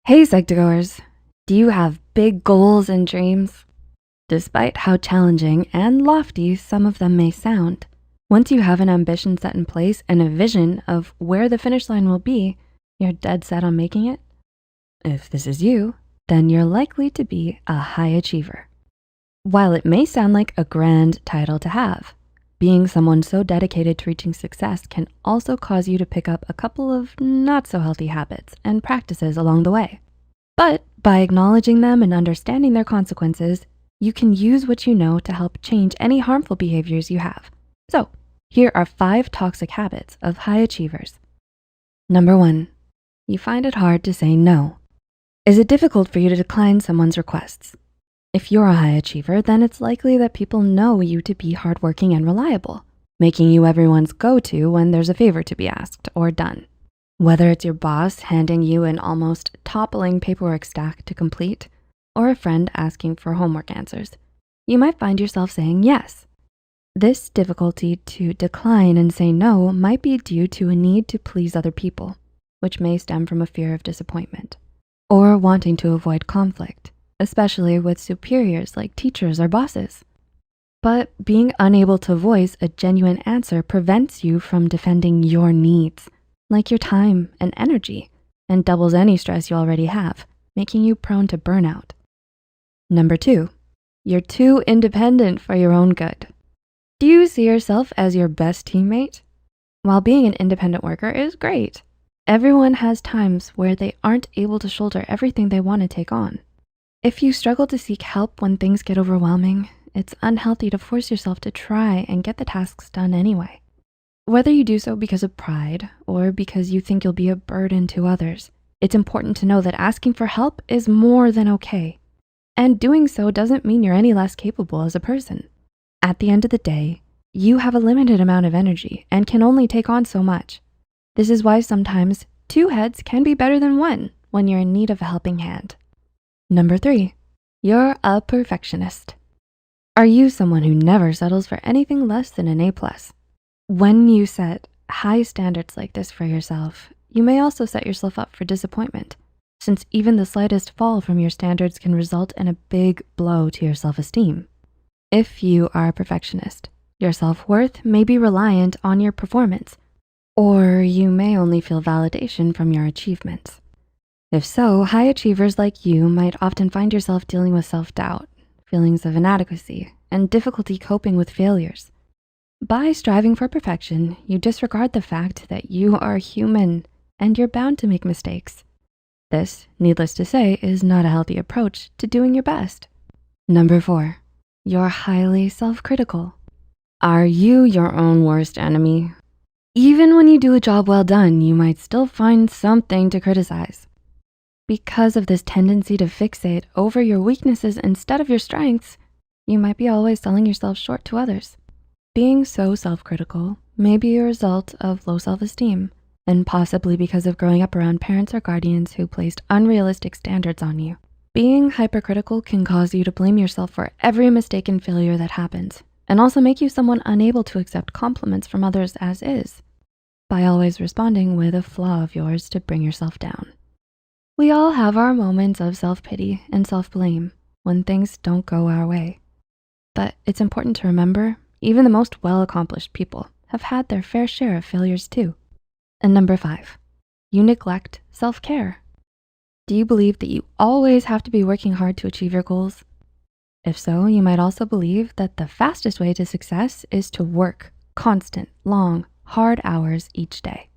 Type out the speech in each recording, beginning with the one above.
Hey Psych2Goers, do you have big goals and dreams? Despite how challenging and lofty some of them may sound, once you have an ambition set in place and a vision of where the finish line will be, you're dead set on making it? If this is you, then you're likely to be a high achiever. While it may sound like a grand title to have, being someone so dedicated to reaching success can also cause you to pick up a couple of not so healthy habits and practices along the way. But by acknowledging them and understanding their consequences, you can use what you know to help change any harmful behaviors you have. So here are 5 toxic habits of high achievers. Number 1, you find it hard to say no. Is it difficult for you to decline someone's requests? If you're a high achiever, then it's likely that people know you to be hardworking and reliable, making you everyone's go-to when there's a favor to be asked or done. Whether it's your boss handing you an almost toppling paperwork stack to complete, or a friend asking for homework answers, you might find yourself saying yes. This difficulty to decline and say no might be due to a need to please other people, which may stem from a fear of disappointment, or wanting to avoid conflict, especially with superiors like teachers or bosses. But being unable to voice a genuine answer prevents you from defending your needs, like your time and energy, and doubles any stress you already have, making you prone to burnout. Number 2, you're too independent for your own good. Do you see yourself as your best teammate? While being an independent worker is great, everyone has times where they aren't able to shoulder everything they want to take on. If you struggle to seek help when things get overwhelming, it's unhealthy to force yourself to try and get the tasks done anyway. Whether you do so because of pride or because you think you'll be a burden to others, it's important to know that asking for help is more than okay. And doing so doesn't mean you're any less capable as a person. At the end of the day, you have a limited amount of energy and can only take on so much. This is why sometimes 2 heads can be better than 1 when you're in need of a helping hand. Number 3, you're a perfectionist. Are you someone who never settles for anything less than an A+? When you set high standards like this for yourself, you may also set yourself up for disappointment, since even the slightest fall from your standards can result in a big blow to your self-esteem. If you are a perfectionist, your self-worth may be reliant on your performance, or you may only feel validation from your achievements. If so, high achievers like you might often find yourself dealing with self-doubt, feelings of inadequacy, and difficulty coping with failures. By striving for perfection, you disregard the fact that you are human and you're bound to make mistakes. This, needless to say, is not a healthy approach to doing your best. Number 4, you're highly self-critical. Are you your own worst enemy? Even when you do a job well done, you might still find something to criticize. Because of this tendency to fixate over your weaknesses instead of your strengths, you might be always selling yourself short to others. Being so self-critical may be a result of low self-esteem, and possibly because of growing up around parents or guardians who placed unrealistic standards on you. Being hypercritical can cause you to blame yourself for every mistake and failure that happens, and also make you someone unable to accept compliments from others as is, by always responding with a flaw of yours to bring yourself down. We all have our moments of self-pity and self-blame when things don't go our way. But it's important to remember, even the most well-accomplished people have had their fair share of failures too. And number 5, you neglect self-care. Do you believe that you always have to be working hard to achieve your goals? If so, you might also believe that the fastest way to success is to work constant, long, hard hours each day.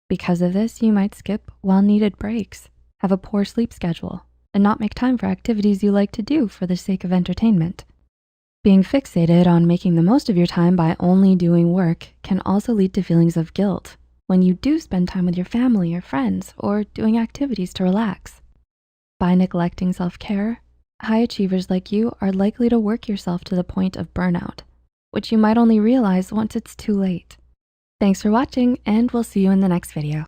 Because of this, you might skip well-needed breaks, have a poor sleep schedule, and not make time for activities you like to do for the sake of entertainment. Being fixated on making the most of your time by only doing work can also lead to feelings of guilt when you do spend time with your family or friends or doing activities to relax. By neglecting self-care, high achievers like you are likely to work yourself to the point of burnout, which you might only realize once it's too late. Thanks for watching, and we'll see you in the next video.